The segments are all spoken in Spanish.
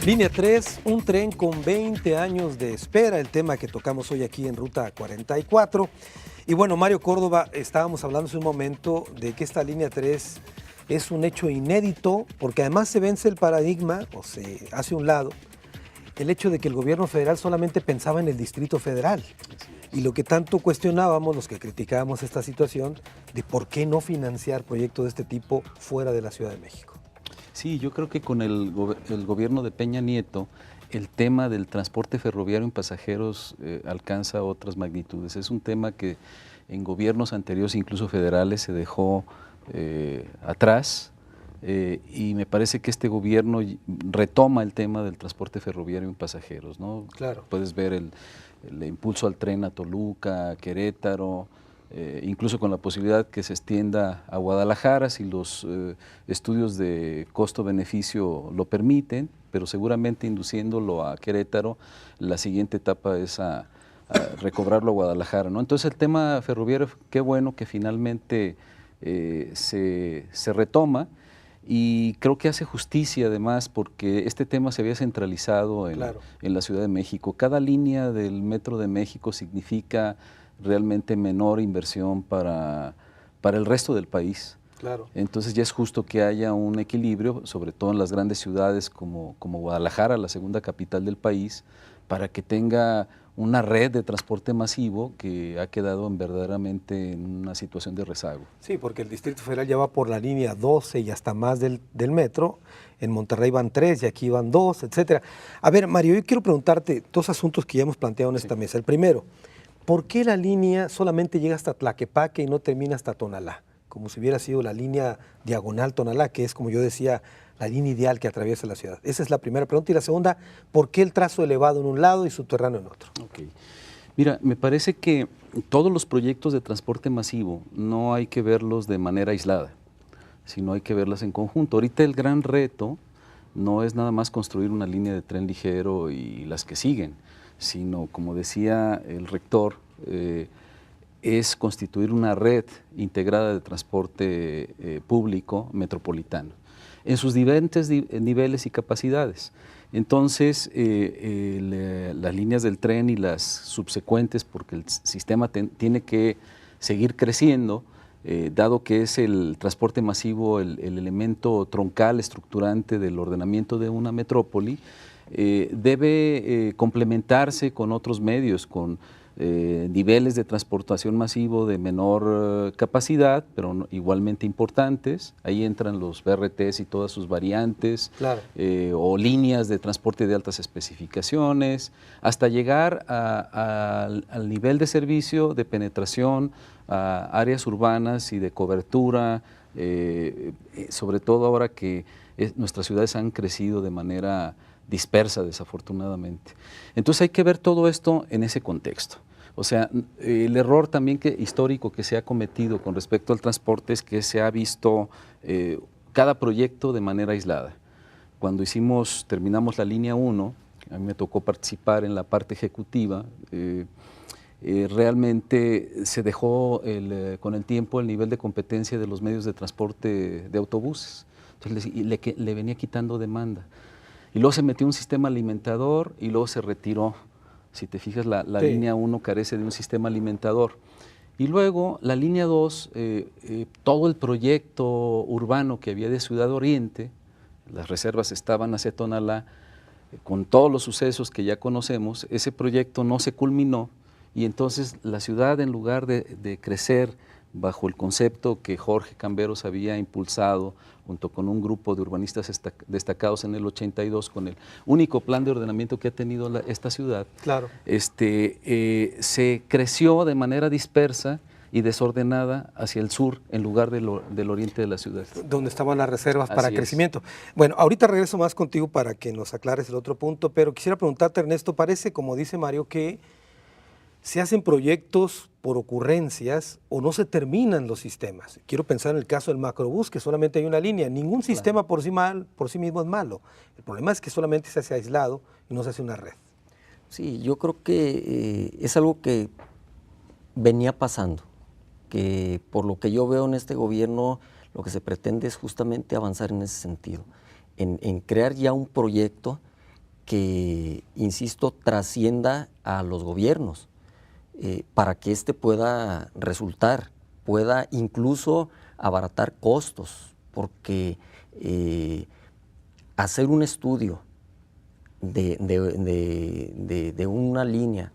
Línea 3, un tren con 20 años de espera, el tema que tocamos hoy aquí en Ruta 44. Y bueno, Mario Córdoba, estábamos hablando hace un momento de que esta línea 3 es un hecho inédito, porque además se vence el paradigma, o se hace a un lado, el hecho de que el gobierno federal solamente pensaba en el Distrito Federal. Y lo que tanto cuestionábamos, los que criticábamos esta situación, de por qué no financiar proyectos de este tipo fuera de la Ciudad de México. Sí, yo creo que con el gobierno de Peña Nieto, el tema del transporte ferroviario en pasajeros alcanza otras magnitudes. Es un tema que en gobiernos anteriores, incluso federales, se dejó atrás y me parece que este gobierno retoma el tema del transporte ferroviario en pasajeros, ¿no? Claro. Puedes ver el impulso al tren a Toluca, a Querétaro, incluso con la posibilidad que se extienda a Guadalajara si los estudios de costo-beneficio lo permiten, pero seguramente induciéndolo a Querétaro, la siguiente etapa es a recobrarlo a Guadalajara, ¿no? Entonces el tema ferroviario, qué bueno que finalmente se retoma. Y creo que hace justicia además porque este tema se había centralizado en la Ciudad de México. Cada línea del Metro de México significa realmente menor inversión para el resto del país. Claro. Entonces ya es justo que haya un equilibrio, sobre todo en las grandes ciudades como Guadalajara, la segunda capital del país, para que tenga una red de transporte masivo que ha quedado verdaderamente en una situación de rezago. Sí, porque el Distrito Federal ya va por la línea 12 y hasta más del metro. En Monterrey van 3 y aquí van 2, etcétera. A ver, Mario, yo quiero preguntarte dos asuntos que ya hemos planteado en esta mesa. El primero, ¿por qué la línea solamente llega hasta Tlaquepaque y no termina hasta Tonalá? Como si hubiera sido la línea diagonal Tonalá, que es, como yo decía, la línea ideal que atraviesa la ciudad. Esa es la primera pregunta. Y la segunda, ¿por qué el trazo elevado en un lado y subterráneo en otro? Okay. Mira, me parece que todos los proyectos de transporte masivo no hay que verlos de manera aislada, sino hay que verlas en conjunto. Ahorita el gran reto no es nada más construir una línea de tren ligero y las que siguen, sino, como decía el rector, es constituir una red integrada de transporte público metropolitano, en sus diferentes niveles y capacidades. Entonces, las líneas del tren y las subsecuentes, porque el sistema tiene que seguir creciendo, dado que es el transporte masivo el elemento troncal, estructurante del ordenamiento de una metrópoli, debe complementarse con otros medios, con niveles de transportación masivo de menor capacidad, pero igualmente importantes. Ahí entran los BRTs y todas sus variantes, o líneas de transporte de altas especificaciones, hasta llegar al nivel de servicio de penetración a áreas urbanas y de cobertura, sobre todo ahora que nuestras ciudades han crecido de manera dispersa, desafortunadamente. Entonces hay que ver todo esto en ese contexto. O sea, el error también histórico que se ha cometido con respecto al transporte es que se ha visto cada proyecto de manera aislada. Cuando terminamos la línea 1, a mí me tocó participar en la parte ejecutiva, realmente se dejó con el tiempo el nivel de competencia de los medios de transporte de autobuses. Entonces le venía quitando demanda. Y luego se metió un sistema alimentador y luego se retiró. Si te fijas, la línea 1 carece de un sistema alimentador. Y luego la línea 2, todo el proyecto urbano que había de Ciudad Oriente, las reservas estaban hacia Tonalá, con todos los sucesos que ya conocemos, ese proyecto no se culminó y entonces la ciudad, en lugar de crecer bajo el concepto que Jorge Camberos había impulsado junto con un grupo de urbanistas destacados en el 82, con el único plan de ordenamiento que ha tenido esta ciudad, se creció de manera dispersa y desordenada hacia el sur en lugar del oriente de la ciudad. Donde estaban las reservas para crecimiento. Bueno, ahorita regreso más contigo para que nos aclares el otro punto, pero quisiera preguntarte, Ernesto, parece, como dice Mario, que se hacen proyectos por ocurrencias o no se terminan los sistemas. Quiero pensar en el caso del macrobús, que solamente hay una línea. Ningún sistema por sí mismo es malo. El problema es que solamente se hace aislado y no se hace una red. Sí, yo creo que es algo que venía pasando, que por lo que yo veo en este gobierno, lo que se pretende es justamente avanzar en ese sentido, en crear ya un proyecto insisto, trascienda a los gobiernos, para que pueda resultar, pueda incluso abaratar costos, porque hacer un estudio de una línea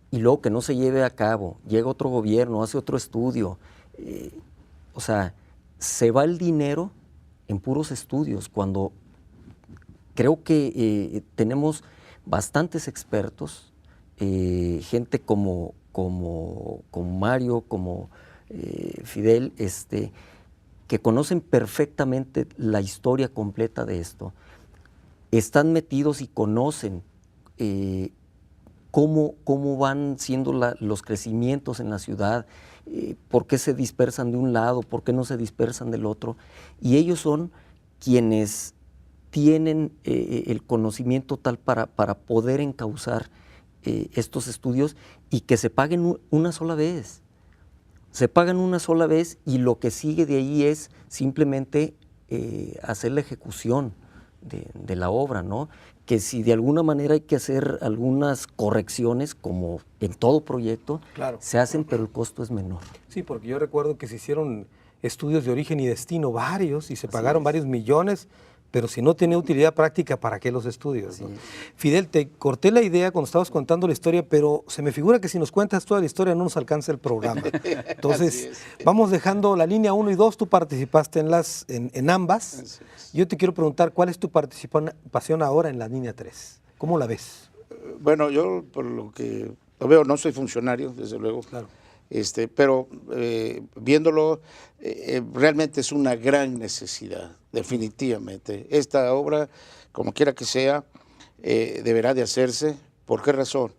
y luego que no se lleve a cabo, llega otro gobierno, hace otro estudio, o sea, se va el dinero en puros estudios, cuando creo que tenemos bastantes expertos, gente como Mario, como Fidel, que conocen perfectamente la historia completa de esto, están metidos y conocen cómo van siendo los crecimientos en la ciudad, por qué se dispersan de un lado, por qué no se dispersan del otro, y ellos son quienes tienen el conocimiento tal para poder encauzar estos estudios y que se paguen una sola vez. Se pagan una sola vez y lo que sigue de ahí es simplemente hacer la ejecución de la obra, ¿no? Que si de alguna manera hay que hacer algunas correcciones, como en todo proyecto, claro, se hacen, pero el costo es menor. Sí, porque yo recuerdo que se hicieron estudios de origen y destino varios y se pagaron varios millones, pero si no tiene utilidad práctica, ¿para qué los estudios? ¿No? Fidel, te corté la idea cuando estabas contando la historia, pero se me figura que si nos cuentas toda la historia no nos alcanza el programa. Entonces, vamos dejando la línea 1 y 2, tú participaste en ambas. Yo te quiero preguntar, ¿cuál es tu participación ahora en la línea 3? ¿Cómo la ves? Bueno, yo por lo que lo veo, no soy funcionario, desde luego. Claro. Pero viéndolo, realmente es una gran necesidad, definitivamente. Esta obra, como quiera que sea, deberá de hacerse. ¿Por qué razón?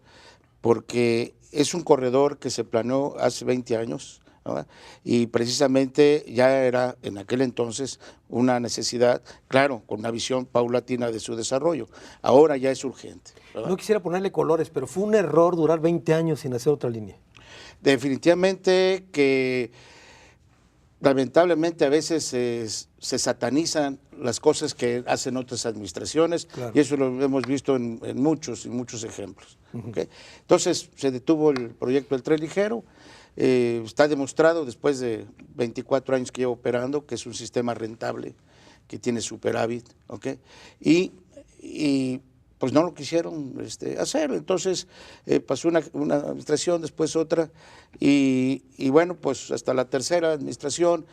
Porque es un corredor que se planeó hace 20 años, ¿no? Y precisamente ya era en aquel entonces una necesidad, claro, con una visión paulatina de su desarrollo. Ahora ya es urgente, ¿verdad? No quisiera ponerle colores, pero fue un error durar 20 años sin hacer otra línea. Definitivamente que lamentablemente a veces se satanizan las cosas que hacen otras administraciones, claro, y eso lo hemos visto en muchos ejemplos. ¿Okay? Entonces se detuvo el proyecto del tren ligero, está demostrado después de 24 años que lleva operando que es un sistema rentable, que tiene superávit, ¿okay? y pues no lo quisieron hacer, entonces pasó una administración, después otra, y bueno, pues hasta la tercera administración,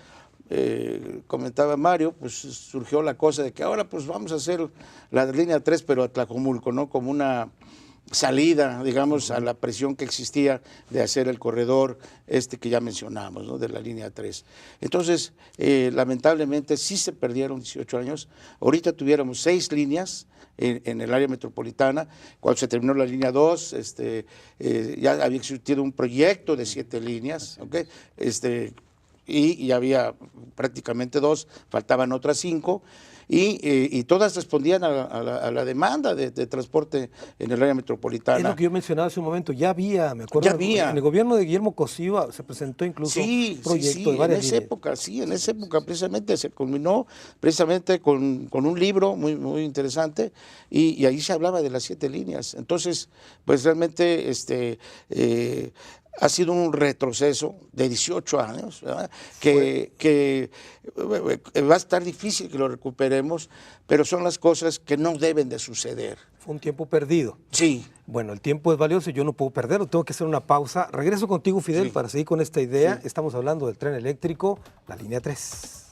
comentaba Mario, pues surgió la cosa de que ahora pues vamos a hacer la línea 3, pero a Tlajomulco, ¿no? Como una salida, digamos, a la presión que existía de hacer el corredor que ya mencionamos, ¿no? De la línea 3. Entonces, lamentablemente sí se perdieron 18 años. Ahorita tuviéramos 6 líneas en el área metropolitana. Cuando se terminó la línea 2, ya había existido un proyecto de 7 líneas, ¿okay? Y había prácticamente 2, faltaban otras 5. Y todas respondían a la demanda de transporte en el área metropolitana. Es lo que yo mencionaba hace un momento, ya había, me acuerdo, ya había. En el gobierno de Guillermo Cosío se presentó incluso un proyecto de varias líneas. En esa época precisamente se culminó precisamente con un libro muy interesante y ahí se hablaba de las 7 líneas. Entonces, pues realmente ha sido un retroceso de 18 años, ¿verdad? Que va a estar difícil que lo recuperemos, pero son las cosas que no deben de suceder. Fue un tiempo perdido. Sí. Bueno, el tiempo es valioso y yo no puedo perderlo, tengo que hacer una pausa. Regreso contigo, Fidel, para seguir con esta idea. Estamos hablando del tren eléctrico, la línea 3.